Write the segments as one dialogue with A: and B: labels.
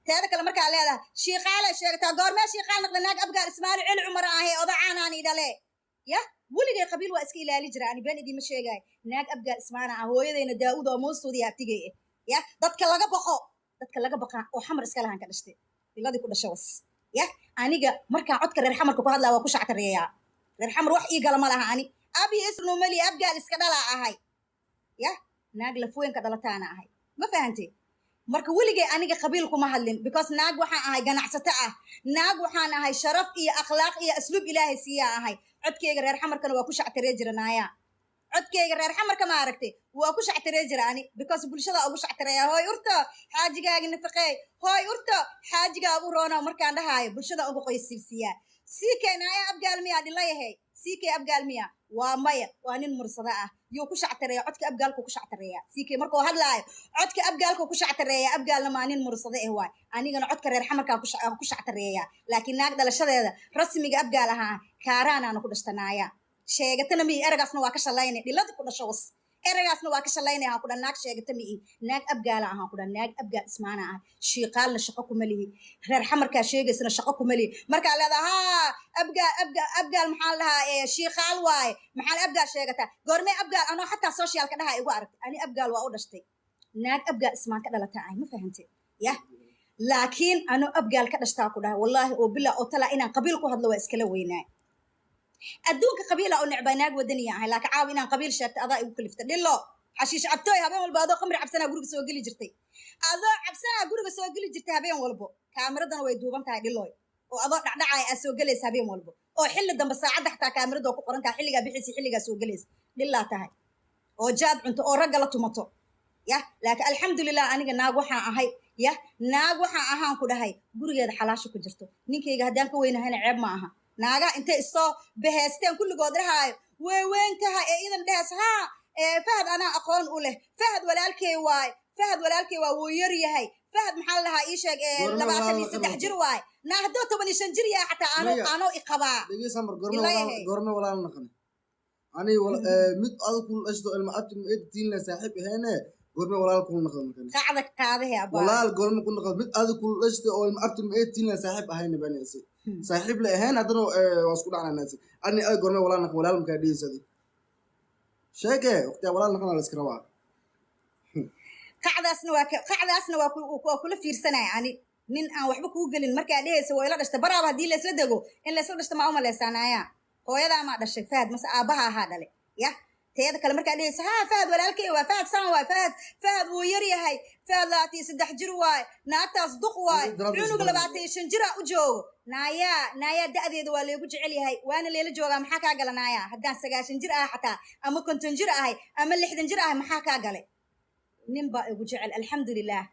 A: teeda kale markaa leedahay shiiqaale sheegtaa goormee shiiqaal noqda naag abgaal ismaaciil cil cumar ahee odacaanaani dhale ya weligay qabiil waa iska ilaali jira ani been idiima sheegay naag abgaal ismaana ah hooyadayna daa'uud oo muustuudi abtigay ya dadka laga baqa oo xamar iska lahaan ka dhashtay iladii ku dhashay was ya aniga markaa codka reer xamarka ku hadlaa waa ku shactareeyaa reer xamar wax ii gala ma laha ani abi isnu mali abgaal iska dhalaa ahay ya naag lafooyinka dhalataana ahay ma fahantay marka weligay aniga qabiil kuma hadlin because naag waxaan ahay ganacsato ah naag waxaan ahay sharaf iyo akhlaaq iyo asluub ilaahay siiyaa ahay codkeyga reer xamarkana waa ku shactaree jiranaaya codkeyga reer xamarka ma aragtay waa ku shactaree jira ani because bulshada ugu shactareeya hooy urto xaajigaaga nafaqeey hooy urto xaajigaa ugu roona markaan dhahaayo bulshada ugu qoysiisiyaa sii keenaaya abgaal miyaa dhilayahay sii kee abgaal miyaa waa maya waa nin mursada ah yuu ku shactareeya codka abgaalku ku shactareeya sii kee markuu hadlaayo codka abgaalku ku shactareeya abgaalna maa nin mursada eh waay anigana codka reer xamarkaa ku shactareeya laakiin naag dhalashadeeda rasmiga abgaal ahaa kaaraanaana ku dhashtanaaya sheegatana mii eragaasna waa ka shalaynay dhilada ku dhasho was eragaasna waa ka shalaynay ahaan kudha naag sheegata mii naag abgaala ahaan kudha naag abgaal ismaana ah shiiqaalna shaqo kuma lihi reer xamarkaa sheegaysana shaqo kuma lihi markaa leedaha haa abgaal maxaa lahaa shiiqaal waaye maxaan abgaal sheegataa goormee abgaal anoo xataa socialka dhaha igu aragtay ani abgaal waa u dhashtay naag abgaal ismaan ka dhalata ahay ma fahantay yah laakiin anoo abgaal ka dhashtaa ku dhahay wallaahi oo bilaa oo talaa inaan qabiil ku hadlo waa iskala weynaay adduunka qabiila oo necbaa naag wadaniya ahay laakiin caawi inaan qabiil sheegta adaa igu kalifta dhilo xashiish cabtooy habeen walba adoo qamri cabsanaa guriga soo geli jirtay adoo cabsanaa guriga soo geli jirtay habeen walbo kaamiradana way duuban tahay dhilooy oo adoo dhacdhacaya aa soo gelaysa habeen walbo oo xilli dambe saacadda xataa kaamirada oo ku qoran tahay xilligaa bixisi xilligaa soo gelaysa dhilaa tahay oo jaad cunto oo ragga la tumato yah laakiin alxamdulilah aniga naag waxaan ahay yah naag waxaan ahaan ku dhahay gurigeeda xalaasha ku jirto ninkayga haddaan ka weynahayna ceeb ma aha naagaha intay isoo baheysteen kulligood dhahaayo way weyn tahay ee idan dhehes haa fahad anaa aqoon u leh fahad walaalkey waa wuu yar yahay fahad maxaa la dhahaa ii sheeg 23 jir waay naa haddoo 15 jir yahay xataa aanoo iqabaa
B: goorme walaal naqane ani mid adag kul ashdo ilma abti ma edtiinna saaxiib aheene goorme walaal kul naqan
A: qacda qaadahe abaa
B: walaal goorme kul naqan mid adag kul ashdo oo ilma abti ma edtiinna saaxiib aheene baanaysi saaxiib la ahaan haddana waa isku dhacnaa ani ay goorme walaal naqan walaal markaa dhihisadi sheege waqtiyaa walaal naqan la iska rabaa
A: qacdaasna waa kula fiirsanaya ani nin aan waxba kuu gelin markaa dhehaysa waa ila dhashta baraaba haddii laysla dego in laysla dhashta maa umaleysaanaya hooyadaa maa dhashay fahad mase aabbaha ahaa dhale yah teeda kale markaa dhehaysa haa fahad walaalkey waa fahad saan waay fahad wuu yar yahay fahad 23 jir waay naagtaas duq waay cunug 25 jira u joogo naayaa da'deeda waa leegu jecel yahay waana leela joogaa maxaa kaa gala naayaa haddaan 9 jir ah xataa ama 50 jir ahay ama 60 jir ahay maxaa kaa galay nin baa igu jecel alxamdulilah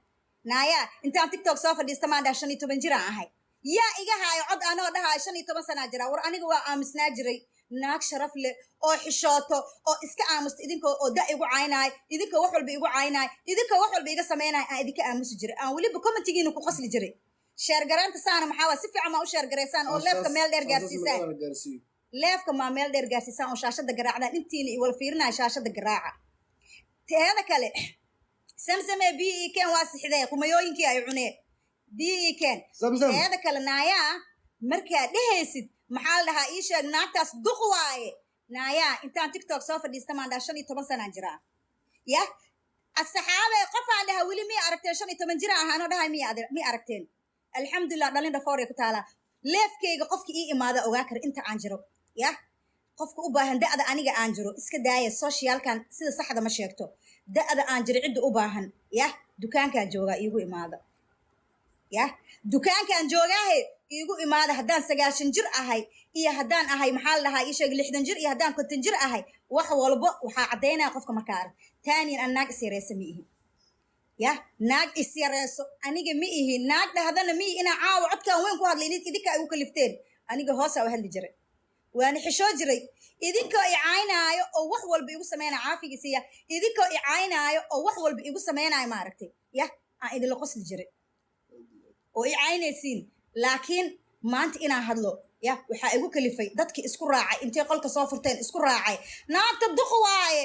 A: naayaa intaan tiktok soo fadhiista maan dhaha 15 jir aan ahay yaa iga haayo cod anoo dhahayo 15 sanaa jira war aniga waa aamusnaa jiray naag sharaf leh oo xishooto oo iska aamusta idinkoo oo da igu caynaay idinkoo wax walba igu caynaay idinkoo wax walba iga samaynaay aan idinka aamusi jiray aan weliba commentigiina ku qasli jiray sheergaraanta saana maxaa waa si fiican maa u sheergaraysaan oo leefka meel dheer gaarsiisaan leefka maa meel dheer gaarsiisaan oo shaashada garaacdaan intiina iwala fiirinaya shaashada garaaca teeda kale samsamee bii ken waa sixdee kumayooyinkii ay cuneen bii ken teeda kale naayaa markaa dhehaysid maxaa la dhahaa ii sheeg naagtaas duq waaye naayaa intaan tiktok soo fadhiista maan dhaha 15 sanaa jiraa yah asxaabee qofaan dhaha weli miya aragteen 15 jira ahaanoo dhahay miya aragteen alxamdulilah dhalin dhafoorey ku taalaa leefkeyga qofka ii imaada ogaa kara inta aan jiro yah qofka u baahan da'da aniga aan jiro iska daaya socialkan sida saxda ma sheegto da'da aan jiro cidda u baahan yah dukaankaan joogaa iigu imaada yah dukaankaan joogaahe iigu imaada haddaan 9 jir ahay iyo haddaan ahay maxaa la dhahaa ii sheeg 60 jir iyo haddaan 50 jir ahay wax walbo waxaa caddaynaya qofka markaa arag taaniin aan naag isyareysa ma ihin yah naag isyareyso aniga ma ihin naag dhahdana ma ihi inaa caawa codkaan weyn ku hadlay idinka igu kalifteen aniga hoosaa u hadli jiray waana xishoo jiray idinkoo i caynaayo oo wax walba igu sameynaya caafigiisiya idinkoo i caynaayo oo wax walba igu sameynaayo maaragtay yah aan idinla qosli jiray oo i caynaysiin laakiin maanta inaan hadlo yah waxaa igu kalifay dadkii isku raacay intay qolka soo furteen isku raacay naagta duq waaye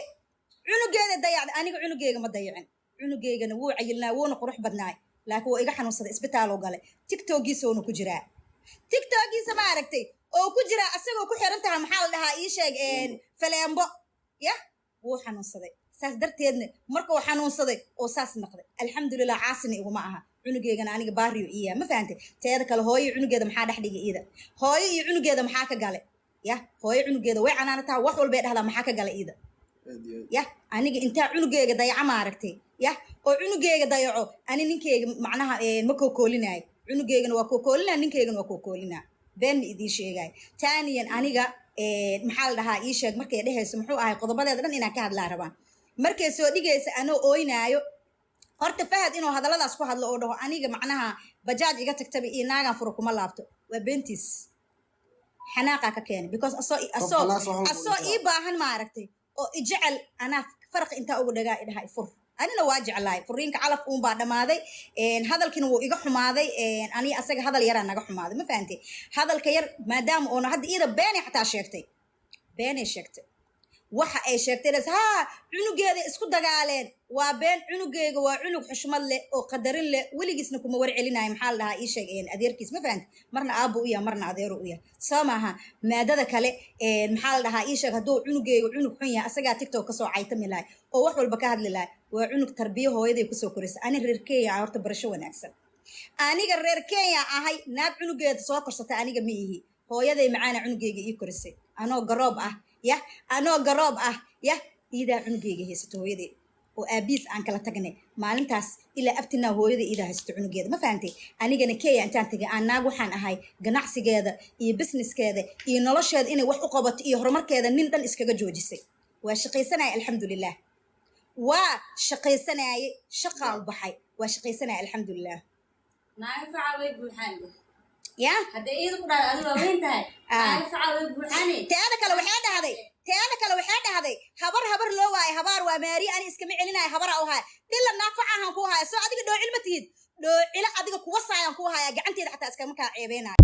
A: cunugeeda dayacday aniga cunugeyga ma dayacin cunugeygana wuu cayilnaa wuuna qurux badnaay laakiin wuu iga xanuunsaday isbitaal oo gale tiktokiisa uuna ku jiraa tiktokiisa ma aragtay oo ku jira asagoo ku xiran tahay maxaa la dhahaa ii sheeg faleembo ya wuu xanuunsaday saas darteedna marka uu xanuunsaday oo saas noqday alxamdulilah caasina iguma aha cunugeygana aniga baariyo iya ma fahantay teeda kale hooyo cunugeeda maxaa dhex dhigay iida hooyo iyo cunugeeda maxaa ka gale ya hooyo cunugeeda way canaanataa wax walbay dhahdaa maxaa ka gala iida ya aniga intaa cunugeyga dayaca ma aragtay ya oo cunugeyga dayaco ani ninkeyga macnaha ma kookoolinaayo cunugeygana waa kookoolinaa ninkeygana waa kookoolinaa beenna idiin sheegaayo taaniyan aniga maxaa la dhahaa ii sheeg markay dhehayso muxuu ahay qodobadeeda dhan inaan ka hadlaa rabaan markay soo dhigaysa anoo ooynaayo horta fahad inuu hadalladaas ku hadlo oo dhaho aniga macnaha bajaaj iga tagtaba iyo naagan furo kuma laabto waa beentiis xanaaqa ka keenay because asoo ii baahan ma aragtay oo ijecel anaa farq intaa ugu dhagaa idhaha ifur anina waa jeclahay furiinka calaf uun baa dhammaaday hadalkiina wuu iga xumaaday ani asaga hadal yaraa naga xumaaday ma fahantay hadalka yar maadaama oona hadda iyada beenay xataa sheegtay beenay sheegtay waxa ay sheegtay haa cunugeeda isku dagaaleen waa been cunugeyga waa cunug xushmad leh oo qadarin leh weligiisna kuma war celinayo maxaa la dhahaa ii sheeg adeerkiis ma fahantay marna aabbo u yahay marna adeero u yahay soo maaha maadada kale maxaa la dhahaa ii sheeg hadduu cunugeyga cunug xun yahay asagaa tiktok kasoo caytami lahay oo wax walba ka hadli lahay waa cunug tarbiyo hooyaday kusoo koraysa ani reer kenya ah horta barasho wanaagsan aniga reer kenya ahay naag cunugeeda soo korsatay aniga ma ihi hooyaday macaana cunugeyga ii korisay anoo garoob ah ya anoo garoob ah ya iidaa cunugeyga haysato hooyaday oo aabiis aan kala tagnay maalintaas ilaa abtinaa hooyada iidaa haysato cunugeeda ma fahantay anigana kenya intaan tagay aan naag waxaan ahay ganacsigeeda iyo businesskeeda iyo nolosheeda inay wax u qabato iyo horumarkeeda nin dhan iskaga joojisay waa shaqaysanaya alxamdulilah waa shaqaysanaaye shaqaa u baxay waa shaqaysanaya alxamdulilah
C: naaga facaa way buuxaan
A: ya
C: haddii iida ku dhacdo adiga waa weyn tahay naaga facaa way buuxaane
A: teeda kale waxay dhahday habar loo waayo habaar waa maariye ani iskama celinayo habara u haya dilla naag facaahan ku haya soo adiga dhoocil ma tihid dhoocilo adiga kuwa saayaan ku haya gacanteeda xataa iskama kaa ceebeynayo